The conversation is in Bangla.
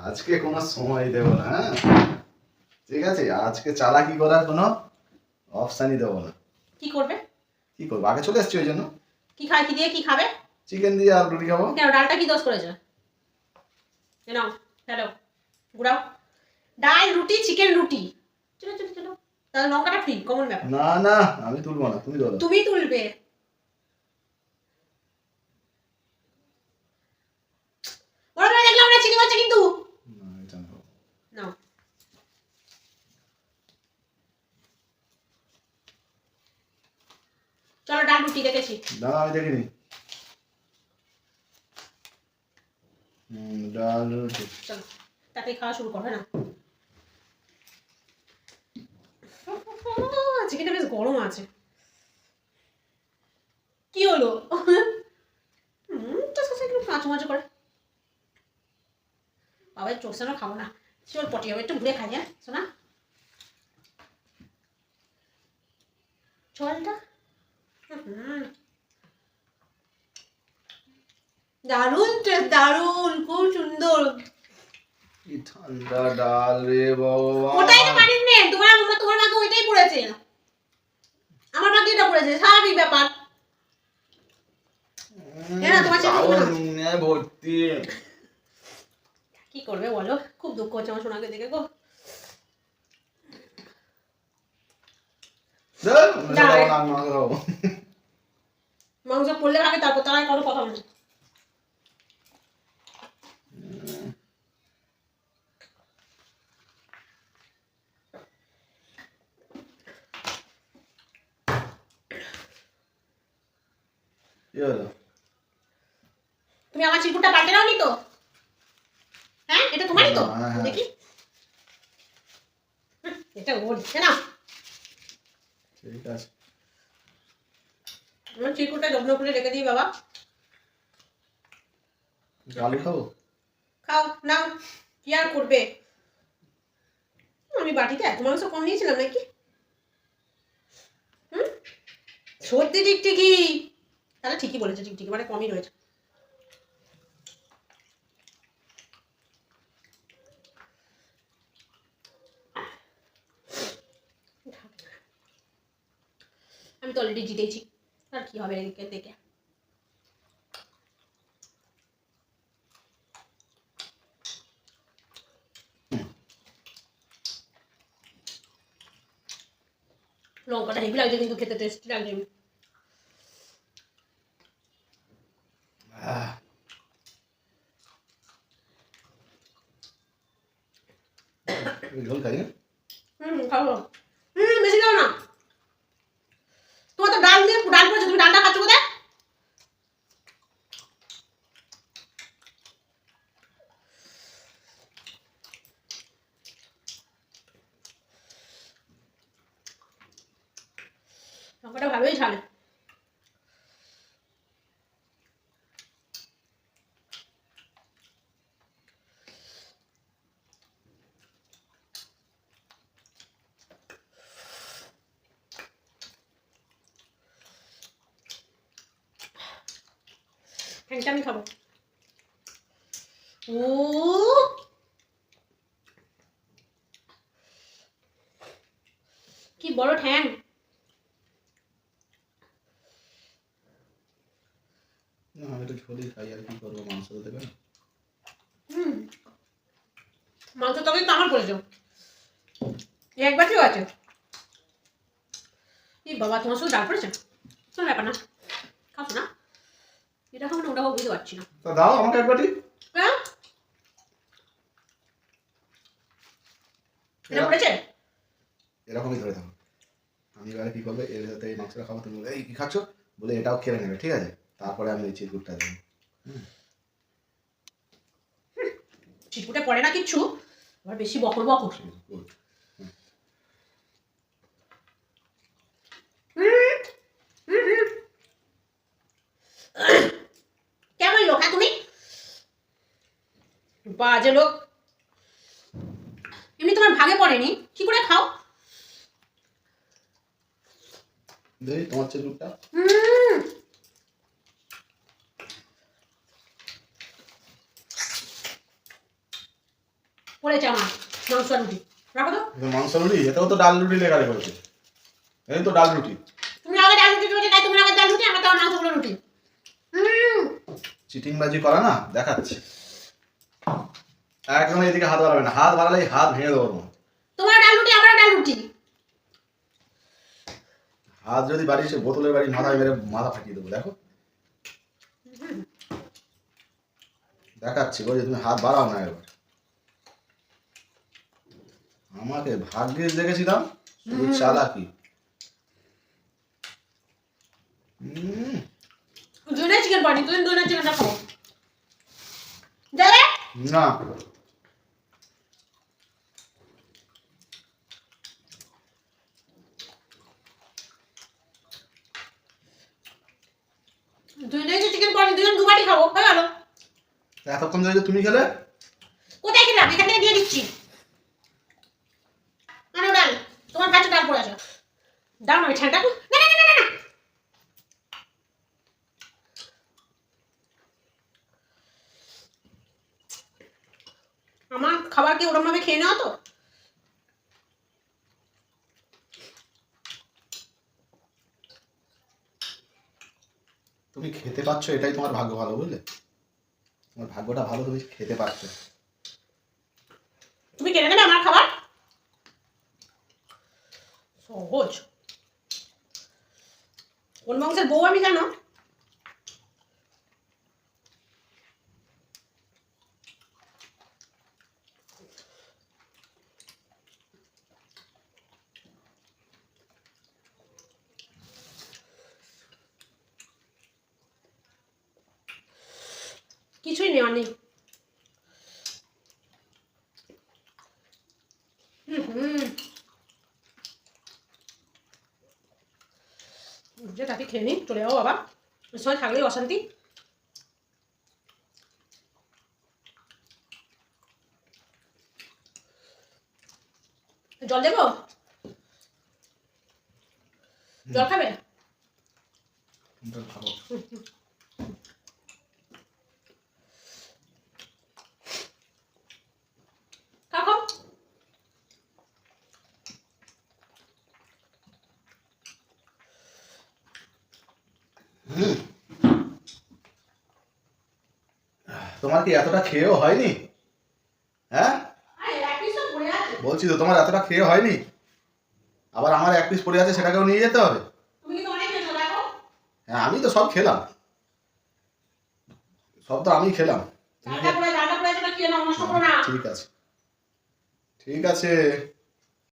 আজকে কোনো সময় দেব না, হ্যাঁ ঠিক আছে? আজকে চালাকি করার কোনো অপশানই দেবো না। কি করবে? কি করবো, আগে চলে এসছি ওই জন্য। কি খায়, কি দিয়ে কি খাবে? চিকেন দিয়ে আর রুটি খাবো। কেন, ডালটা কি দোষ করেছে? নাও হ্যালো, গুড়াও। ডাল রুটি, চিকেন রুটি। চলো চলো চলো, তাহলে লঙ্কাটা ফ্রি, কমন ব্যাপার। না না, আমি তুলবো না, তুমি ধরো। তুমি তুলবে। ওরা দেখলাম না চিনি মাছ কিন্তু। না, এটা নাও। নাও। চলো ডাল রুটি দেখেছি। না আমি দেখিনি। ডাল রুটি। চলো তাতে খাওয়া শুরু করবে না। চিকেনটা বেশ গরম আছে। কি হলো? একটু কাঁচু মাচু করে। বাবা চোখ সানো খাবো না, চল পটি হবে, একটু ঘুরে খাই। হ্যাঁ শোনা চলটা। দারুণ টেস্ট, দারুণ, খুব সুন্দর। কি ঠান্ডা ডাল রে ভগবান। ওটাই তো পানির নেই, তোমার মাকে ওইটাই পড়েছে, আমার মাকে এটা পড়েছে, স্বাভাবিক ব্যাপার। ভর্তি। কি করবে বলো, খুব দুঃখ হচ্ছে আমার সোনাকে দেখে গো। মাংস পড়লে ভাগে, তারপর তারা কোনো কথা নেই। তুমি আমার চিরকুটটা পাল্টে নাওনি তো? হ্যাঁ এটা তোমারই তো, দেখি। এটা ওর দিচ্ছে না, ঠিক আছে। আমার চিরকুটটা যত্ন করে রেখে দিই বাবা। আলু খাবো? খাও নাও, কি আর করবে। আমি বাটিতে এত মাংস কম নিয়েছিলাম নাকি? সত্যি টিকটিকি, তাহলে ঠিকই বলেছে, টিকটিকি মানে কমই রয়েছে। আমি তো অলরেডি জিতেছি, আর কি হবে এদিকে দেখে। লঙ্কাটা হেভি লাগছে কিন্তু, খেতে টেস্টি লাগছে। ঝোল খাই। খাবো। বেশি দাও না, তোমার তো ডাল দিয়ে ডাল করেছো, তুমি ডালটা খাচ্ছ কোথায়? লঙ্কাটা ভালোই ঝাল। হ্যাংটা আমি খাবো। ও কি বড় ঠ্যাং। না আমি তো ঝোলই খাই, আর কি করবো, মাংস তো দেবে না। মাংস তবে তো আমার করেছো, এক বাটিও আছে। এই বাবা তোমার শুধু ডাল পড়েছে, কোনো ব্যাপার না, খাবো না। এটা খাবো না, ওটা খাবো, বুঝতে পারছি না। তা দাও আমাকে এক বাটি। হ্যাঁ এটা পড়েছে, এরকমই ধরে থাকো। আমি এবারে কি করবে, এর সাথে এই মাংসটা খাবো, তুমি বলে এই কি খাচ্ছ বলে এটাও খেয়ে নেবে, ঠিক আছে? তারপরে আমি ওই চিরকুটটা দেবো। চিরকুটে পড়ে না কিচ্ছু, আবার বেশি বকর বকর। কেমন লোক হ্যাঁ তুমি, বাজে লোক। এমনি তোমার ভাগে পড়েনি, কি করে খাও? দেখি তোমার চিরকুটটা। পড়েছে আমার মাংস আর রুটি। রাখো তো। মাংস রুটি, এটাও তো ডাল রুটি লেখা করেছে। এই তো ডাল রুটি। তুমি আগে ডাল রুটি করেছো, তাই তোমার আগে ডাল রুটি, আমার তো মাংসগুলো রুটি। চিটিংবাজি করা না, দেখাচ্ছে। একদম এদিকে হাত বাড়াবে না, হাত বাড়ালেই হাত ভেঙে দেবো তোমার। তোমার ডাল রুটি, আমার ডাল রুটি। হাত যদি বাড়িছে বোতলের বাড়ি মাথায় মেরে মাথা ফাটিয়ে দেবো। দেখো দেখাচ্ছি, বলছি তুমি হাত বাড়াও না এবার। আমাকে ভাগ্যেস দেখেছিলাম, শুধু চালাকি। দুইটা চিকেন পানি, তুমি দুইটা চিকেনটা খাও। দেবে? না দুইটা চিকেন পানি, দুজন দু বাটি খাবো, হয়ে গেল। এতক্ষণ ধরে যে তুমি খেলে। কোথায় খেলাম? এখান থেকে দিয়ে দিচ্ছি। আনো ডাল, তোমার কাছে ডাল পড়ে আছে। দাও না, ঠান্ডা। না না না না না। আমার খাবার কি ওরকম ভাবে খেয়ে নাও তো? তুমি খেতে পাচ্ছ, এটাই তোমার ভাগ্য ভালো, বুঝলে? তোমার ভাগ্যটা ভালো, তুমি খেতে পারছো। তুমি কেটে নেবে আমার খাবার? সহজ। কোন বংশের বউ আমি জানো? কিছুই নেওয়া নেই। যে তাকে খেয়ে নি, চলে যাবো বাবা। ওর সঙ্গে থাকলেই অশান্তি। জল দেবো? জল খাবে? খাবো। খাও। তোমার কি এতটা খেয়েও হয়নি? হ্যাঁ বলছি তো, তোমার এতটা খেয়ে হয়নি? আবার আমার এক পিস পড়ে আছে, সেটাকেও নিয়ে যেতে হবে। হ্যাঁ আমি তো সব খেলাম, সব তো আমি খেলাম। ঠিক আছে ঠিক আছে।